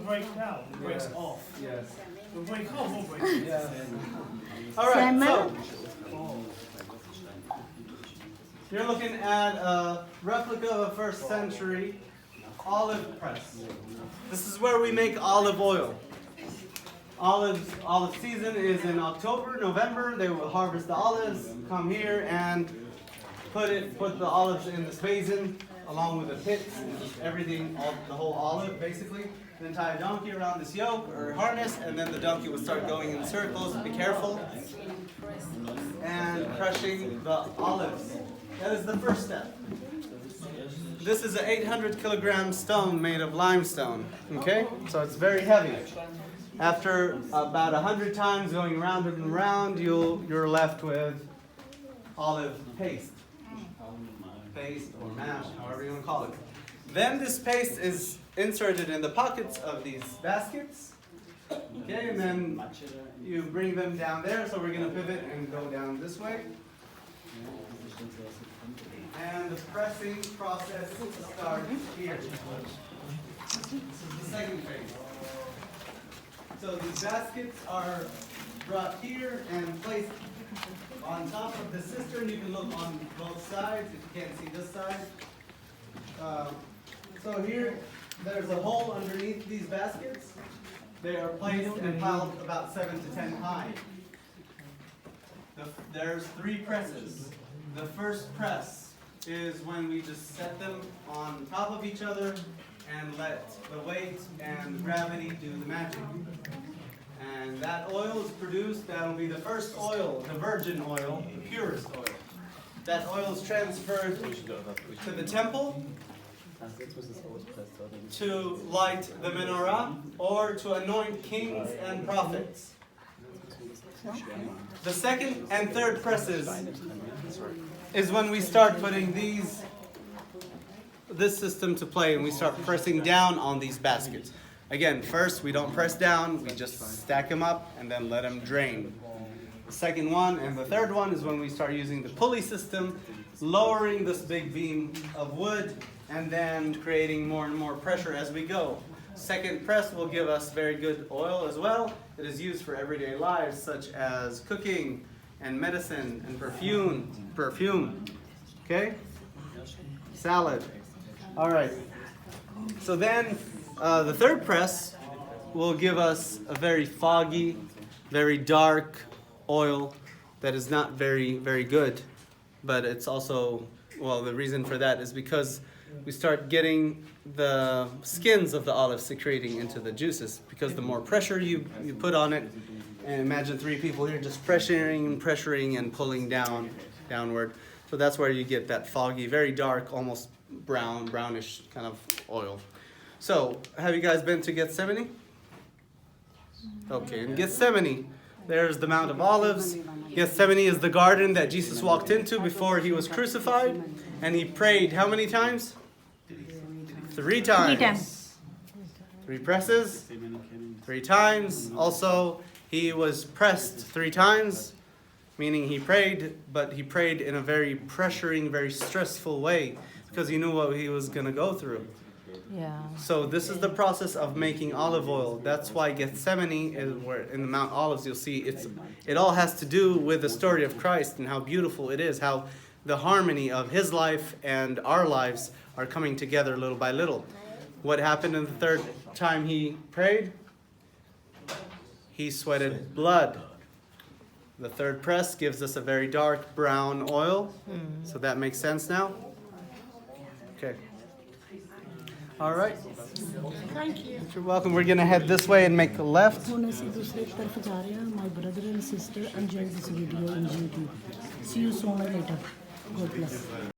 break down. It breaks off. Yes. We'll break off, we'll break it. Yes. All right, so you're looking at a replica of a first century olive press. This is where we make olive oil. Olive season is in October, November. They will harvest the olives, come here and put the olives in this basin along with the pits, everything, the whole olive basically. Then tie a donkey around this yoke or harness, and then the donkey will start going in circles. Be careful. And crushing the olives. That is the first step. This is an 800 kilogram stone made of limestone. Okay? So it's very heavy. After about 100 times going round and round, you're left with olive paste. Paste or mash, however you want to call it. Then this paste is inserted in the pockets of these baskets. Okay, and then you bring them down there. So we're going to pivot and go down this way. And the pressing process starts here. This is the second phase. So these baskets are brought here and placed on top of the cistern. You can look on both sides if you can't see this side. So here, there's a hole underneath these baskets. They are placed and piled about 7 to 10 high. There's 3 presses. The first press is when we just set them on top of each other and let the weight and gravity do the magic. And that oil is produced. That will be the first oil, the virgin oil, the purest oil. That oil is transferred to the temple to light the menorah or to anoint kings and prophets. The second and third presses is when we start putting this system to play and we start pressing down on these baskets. Again, first we don't press down, we just stack them up and then let them drain. The second one and the third one is when we start using the pulley system, lowering this big beam of wood and then creating more and more pressure as we go. Second press will give us very good oil as well. It is used for everyday lives such as cooking and medicine and perfume. Okay? Salad. All right. So then the third press will give us a very foggy, very dark oil that is not very, very good. But it's also, well, the reason for that is because we start getting the skins of the olive secreting into the juices. Because the more pressure you put on it, and imagine 3 people here just pressuring and pulling downward. So that's where you get that foggy, very dark, almost brownish kind of oil. So, have you guys been to Gethsemane? Okay, in Gethsemane, there's the Mount of Olives. Gethsemane is the garden that Jesus walked into before he was crucified. And he prayed how many times? 3 times. 3 presses, 3 times. Also, he was pressed 3 times, meaning he prayed, but he prayed in a very pressuring, very stressful way because he knew what he was going to go through. Yeah. So this is the process of making olive oil. That's why Gethsemane is where in the Mount Olives you'll see it all has to do with the story of Christ and how beautiful it is, how the harmony of his life and our lives are coming together little by little. What happened in the third time he prayed? He sweated blood. The third press gives us a very dark brown oil. So that makes sense now? Okay. All right. Thank you. You're welcome. We're going to head this way and make the left. My brother and sister enjoyed this video on YouTube. See you sooner later. God bless.